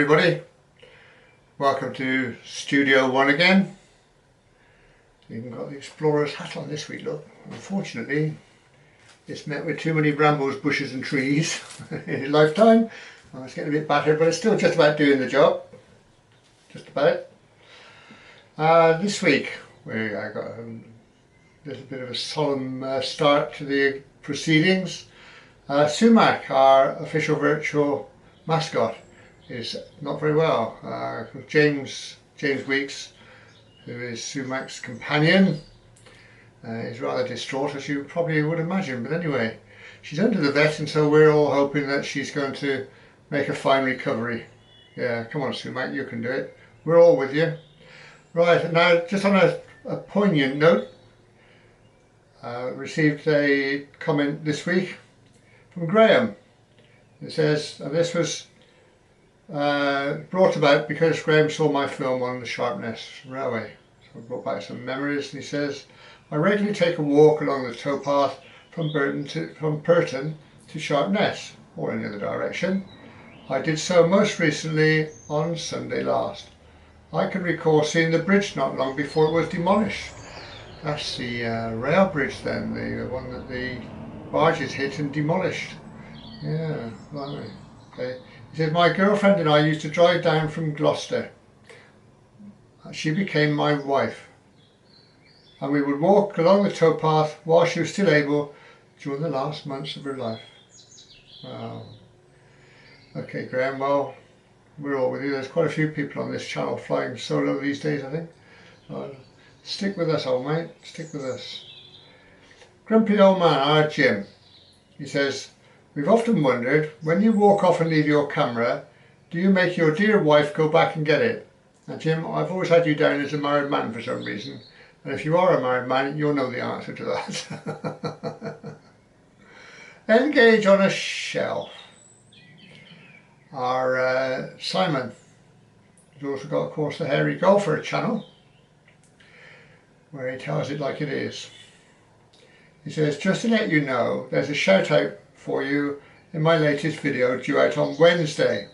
everybody, welcome to Studio One again. Even got the explorer's hat on this week, look. Unfortunately it's met with too many brambles, bushes and trees in his lifetime. Well, it's getting a bit battered, but it's still just about doing the job. Just about. This week I got a little bit of a solemn start to the proceedings. Sumac, our official virtual mascot, is not very well. James Weeks, who is Sumac's companion, is rather distraught, as you probably would imagine. But anyway, she's under the vet, and so we're all hoping that she's going to make a fine recovery. Yeah, come on Sumac, you can do it. We're all with you. Right, now just on a poignant note, received a comment this week from Graham. It says, and this was brought about because Graham saw my film on the Sharpness Railway. So it brought back some memories, and he says, I regularly take a walk along the towpath from Purton to Sharpness, or in the other direction. I did so most recently on Sunday last. I can recall seeing the bridge not long before it was demolished. That's the rail bridge then, the one that the barges hit and demolished. Yeah, right. Okay. He says, my girlfriend and I used to drive down from Gloucester. She became my wife. And we would walk along the towpath while she was still able during the last months of her life. Wow. Okay, Graham, well, we're all with you. There's quite a few people on this channel flying solo these days, I think. Stick with us, old mate. Stick with us. Grumpy old man, our Jim. He says, we've often wondered, when you walk off and leave your camera, do you make your dear wife go back and get it? Now Jim, I've always had you down as a married man for some reason, and if you are a married man, you'll know the answer to that. Engage on a shelf. Our Simon has also got, of course, the Hairy Golfer channel, where he tells it like it is. He says, just to let you know, there's a shout out for you in my latest video due out on Wednesday,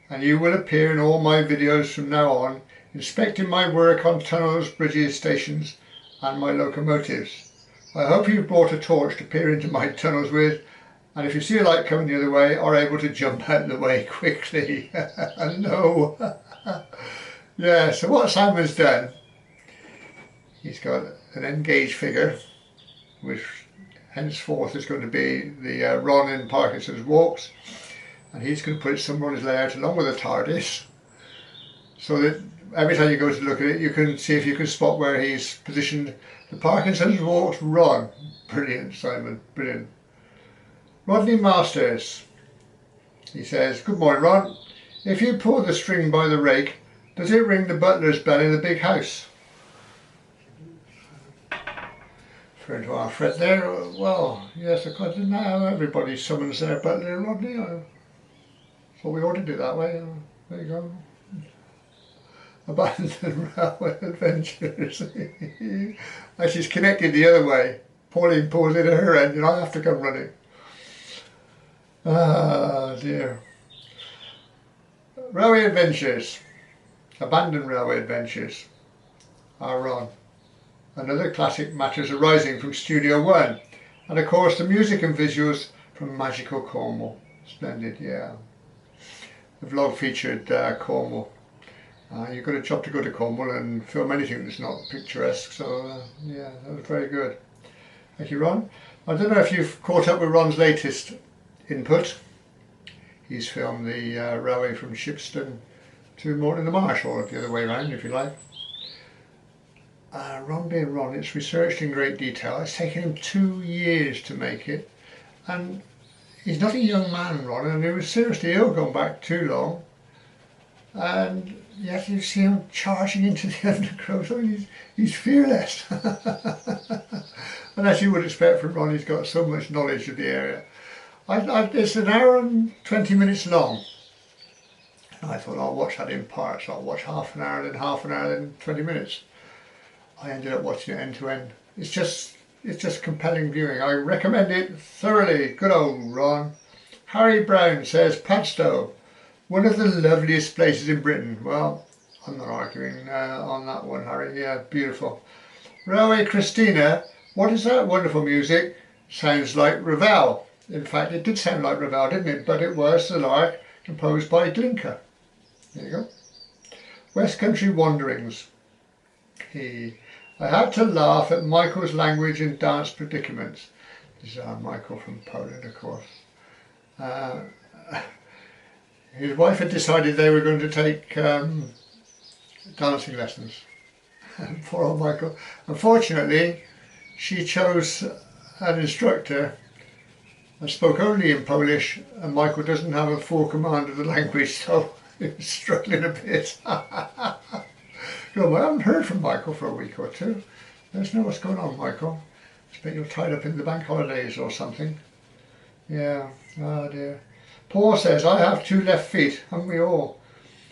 and you will appear in all my videos from now on, inspecting my work on tunnels, bridges, stations and my locomotives. I hope you've brought a torch to peer into my tunnels with, and if you see a light coming the other way, are able to jump out of the way quickly. No. Yeah, so what Simon's done, he's got an Engage figure, which henceforth is going to be the Ron in Parkinson's walks, and he's going to put some on his layout along with the TARDIS, so that every time you go to look at it, you can see if you can spot where he's positioned the Parkinson's walks Ron. Brilliant, Simon, brilliant. Rodney Masters, he says, good morning Ron, if you pull the string by the rake, does it ring the butler's bell in the big house? Referring to our Fred there, well, yes, of course, now everybody summons their butler, Rodney. So we ought to do that way. There you go. Abandoned Railway Adventures. And she's connected the other way. Pauline pulls it at her end and I have to come running. Ah, dear. Railway Adventures. Abandoned Railway Adventures. Our Ron. Another classic matters arising from Studio One, and of course the music and visuals from magical Cornwall. Splendid, yeah. The vlog featured Cornwall. You've got a job to go to Cornwall and film anything that's not picturesque, so yeah, that was very good. Thank you, Ron. I don't know if you've caught up with Ron's latest input. He's filmed the railway from Shipston to Morton in the Marsh, or the other way around if you like. Ron being Ron, it's researched in great detail. It's taken him 2 years to make it, and he's not a young man, Ron, and he was seriously ill going back too long, and yet you see him charging into the undergrowth. I mean, he's fearless. And as you would expect from Ron, he's got so much knowledge of the area. It's an hour and 20 minutes long. And I thought I'll watch that in parts. I'll watch half an hour, then half an hour, then 20 minutes. I ended up watching it end to end. It's just compelling viewing. I recommend it thoroughly. Good old Ron. Harry Brown says, Padstow, One of the loveliest places in Britain. Well, I'm not arguing on that one, Harry. Yeah, beautiful. Railway Christina, what is that wonderful music? Sounds like Ravel. In fact, it did sound like Ravel, didn't it? But it was the lark composed by Glinka. There you go. West Country Wanderings. I had to laugh at Michael's language and dance predicaments. This is Michael from Poland, of course. His wife had decided they were going to take dancing lessons. Poor old Michael. Unfortunately, she chose an instructor and spoke only in Polish, and Michael doesn't have a full command of the language, so he was struggling a bit. I haven't heard from Michael for a week or two. Let us know what's going on, Michael. I bet you're tied up in the bank holidays or something. Yeah, oh dear. Paul says, I have 2 left feet, haven't we all?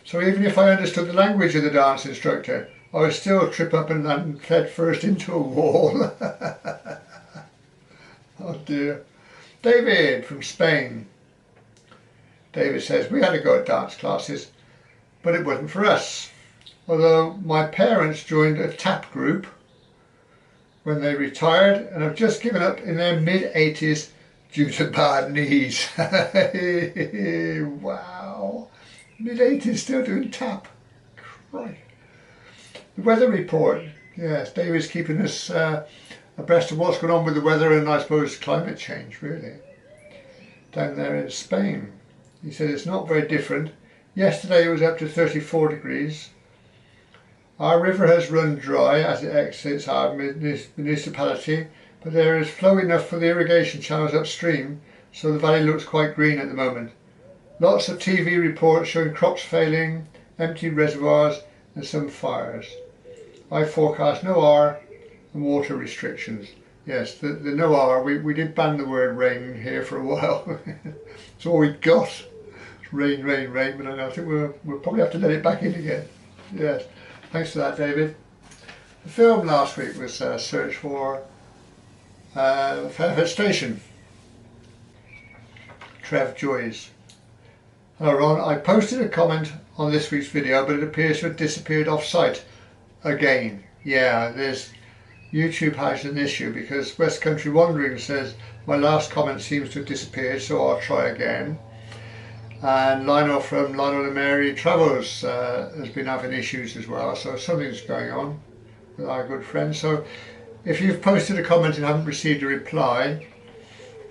So even if I understood the language of the dance instructor, I would still trip up and land head first into a wall. Oh dear. David from Spain. David says, we had to go at dance classes, but it wasn't for us. Although my parents joined a tap group when they retired and have just given up in their mid-80s due to bad knees. Wow. Mid-80s still doing tap. Christ. The weather report. Yes, David's keeping us abreast of what's going on with the weather and I suppose climate change, really. Down there in Spain. He said it's not very different. Yesterday it was up to 34 degrees. Our river has run dry as it exits our municipality, but there is flow enough for the irrigation channels upstream, so the valley looks quite green at the moment. Lots of TV reports showing crops failing, empty reservoirs and some fires. I forecast no R and water restrictions. Yes, the no R, we did ban the word rain here for a while. It's all we got. It's rain, rain, rain, but I think we'll probably have to let it back in again. Yes, thanks for that, David. The film last week was Search for Fairford Station. Trev Joys. Hello Ron, I posted a comment on this week's video, but it appears to have disappeared off site again. Yeah, YouTube has an issue because West Country Wandering says my last comment seems to have disappeared, so I'll try again. And Lionel from Lionel and Mary Travels has been having issues as well, so something's going on with our good friend. So if you've posted a comment and haven't received a reply,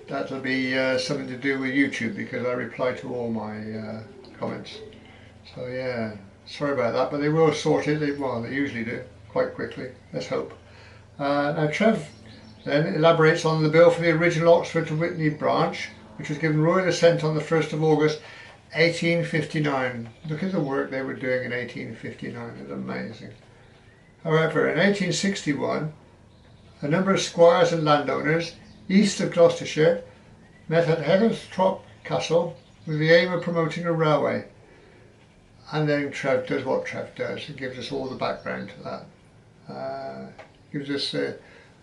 that'll be something to do with YouTube, because I reply to all my comments. So yeah, sorry about that, but they will sort it. They usually do quite quickly. Let's hope. Now Trev then elaborates on the bill for the original Oxford to Witney branch, which was given royal assent on the 1st of August 1859. Look at the work they were doing in 1859, it's amazing. However, in 1861, a number of squires and landowners east of Gloucestershire met at Heatherthorpe Castle with the aim of promoting a railway. And then Trev does what Trev does and gives us all the background to that. Gives us a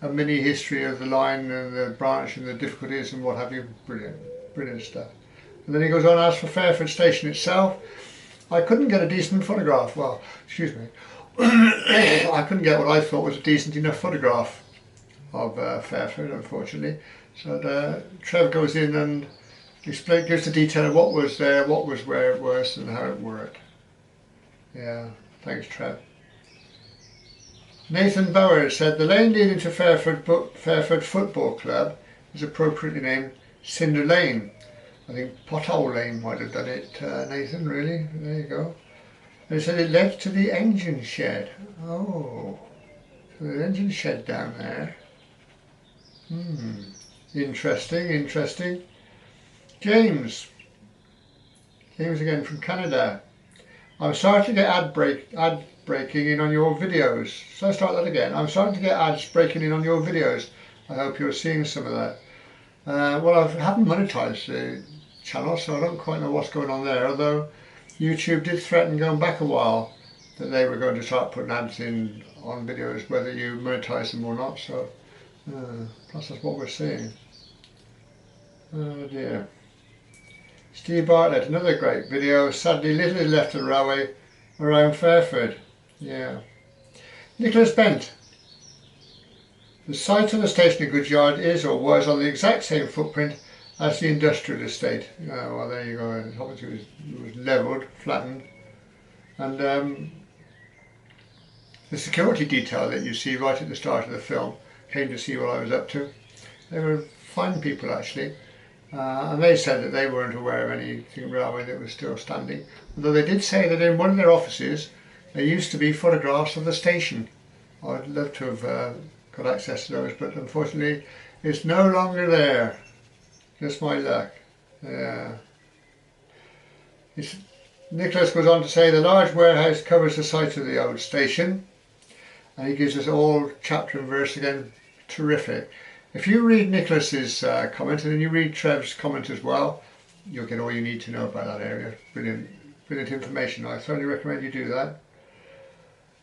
mini history of the line and the branch and the difficulties and what have you. Brilliant, brilliant stuff. And then he goes on, as for Fairford Station itself, I couldn't get a decent photograph. Well, excuse me. I couldn't get what I thought was a decent enough photograph of Fairford, unfortunately. So Trev goes in and gives the detail of what was there, what was where it was, and how it worked. Yeah, thanks Trev. Nathan Bowers said the lane leading to Fairford Football Club is appropriately named Cinder Lane. I think Pothole Lane might have done it, Nathan, really. There you go. And he said it led to the engine shed. Oh, so the engine shed down there. Interesting, interesting. James again from Canada. I'm starting to get ad breaking in on your videos. So I start that again. I'm starting to get ads breaking in on your videos. I hope you're seeing some of that. Well, I haven't monetized the channel, so I don't quite know what's going on there, although YouTube did threaten going back a while that they were going to start putting ads in on videos whether you monetize them or not, so that's what we're seeing. Oh dear. Steve Bartlett, another great video. Sadly, little is left of the railway around Fairford. Yeah. Nicholas Bent. The site of the station of Goodyard is or was on the exact same footprint as the industrial estate. Oh, well, there you go. Obviously it was levelled, flattened. And the security detail that you see right at the start of the film came to see what I was up to. They were fine people, actually. And they said that they weren't aware of anything railway that was still standing. Although they did say that in one of their offices there used to be photographs of the station. I'd love to have got access to those, but unfortunately it's no longer there. Just my luck. Yeah. Nicholas goes on to say the large warehouse covers the site of the old station, and he gives us all chapter and verse again. Terrific. If you read Nicholas's comment and then you read Trev's comment as well, you'll get all you need to know about that area. Brilliant, brilliant information. I thoroughly recommend you do that.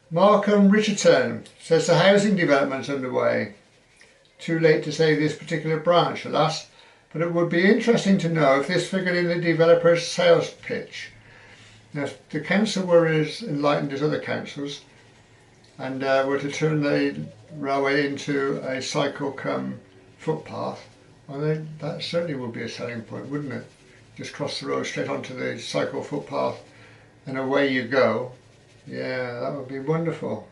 Malcolm Richardson says the housing development's underway. Too late to say this particular branch, alas, but it would be interesting to know if this figured in the developer's sales pitch. Now, the council were as enlightened as other councils and were to turn the railway into a cycle-cum footpath. Well, then that certainly would be a selling point, wouldn't it? Just cross the road straight onto the cycle footpath and away you go. Yeah, that would be wonderful.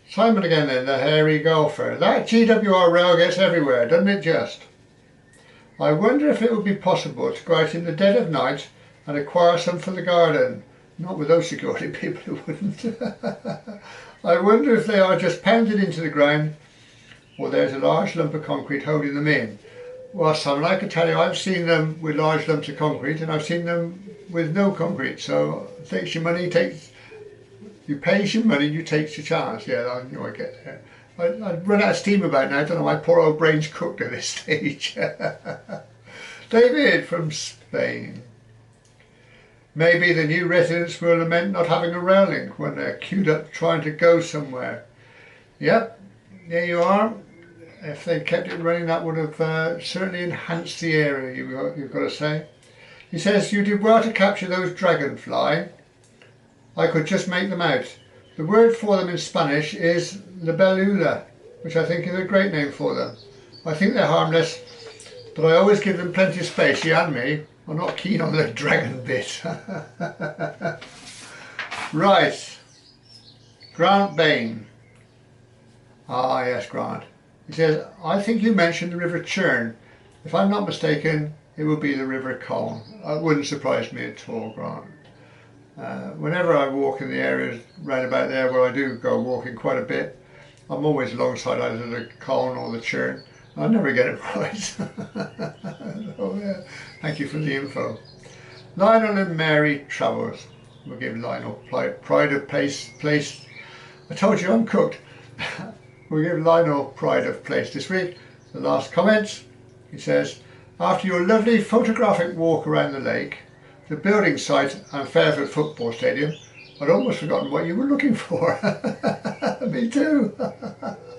Simon again then, the hairy golfer. That GWR rail gets everywhere, doesn't it just? I wonder if it would be possible to go out in the dead of night and acquire some for the garden. Not with those security people who wouldn't. I wonder if they are just pounded into the ground or there's a large lump of concrete holding them in. Well, Simon, I can tell you I've seen them with large lumps of concrete and I've seen them with no concrete. So it takes your money, you pays your money, you takes your chance. Yeah, I know I get there. I'd run out of steam about now. I don't know, my poor old brain's cooked at this stage. David from Spain. Maybe the new residents will lament not having a rail link when they're queued up trying to go somewhere. Yep, there you are. If they kept it running, that would have certainly enhanced the area, you've got to say. He says, you did well to capture those dragonfly. I could just make them out. The word for them in Spanish is libélula, which I think is a great name for them. I think they're harmless, but I always give them plenty of space, you and me. I'm not keen on the dragon bit. Right. Grant Bain. Ah, yes, Grant. He says, I think you mentioned the River Churn. If I'm not mistaken, it would be the River Colne. It wouldn't surprise me at all, Grant. Whenever I walk in the areas right about there where I do go walking quite a bit, I'm always alongside either the Colne or the Churn. I never get it right. Oh, yeah. Thank you for the info. Lionel and Mary Travels. We'll give Lionel pride of place. I told you I'm cooked. We'll give Lionel pride of place this week. The last comments. He says, after your lovely photographic walk around the lake, the building site and Fairford football stadium, I'd almost forgotten what you were looking for. Me too.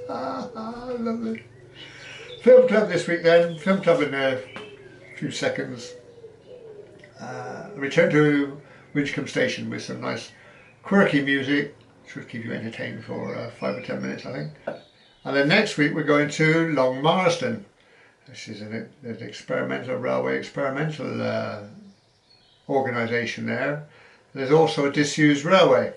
Lovely. Film club this week then. Film club in a few seconds. Return to Winchcombe Station with some nice quirky music. Should keep you entertained for 5 or 10 minutes, I think. And then next week we're going to Long Marston. This is an experimental railway organisation there. There's also a disused railway,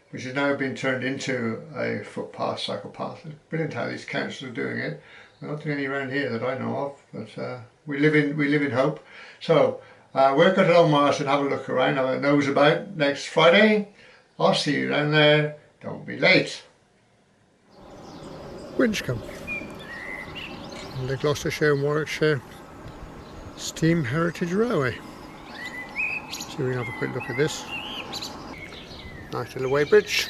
which has now been turned into a footpath, cycle path. It's brilliant how these councils are doing it. We're not doing any around here that I know of, but we live in hope. So we're going to Long Marston, have a look around, have a nose about next Friday. I'll see you down there. Don't be late. Winchcombe, the Gloucestershire and Warwickshire Steam Heritage Railway. So we can have a quick look at this. Nice little weighbridge.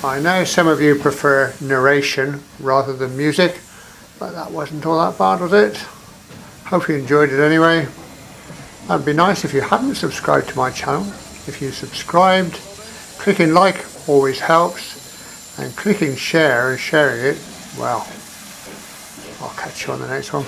I know some of you prefer narration rather than music, but that wasn't all that bad, was it? Hope you enjoyed it anyway. That'd be nice if you hadn't subscribed to my channel. If you subscribed, clicking like always helps, and clicking share and sharing it, well, I'll catch you on the next one.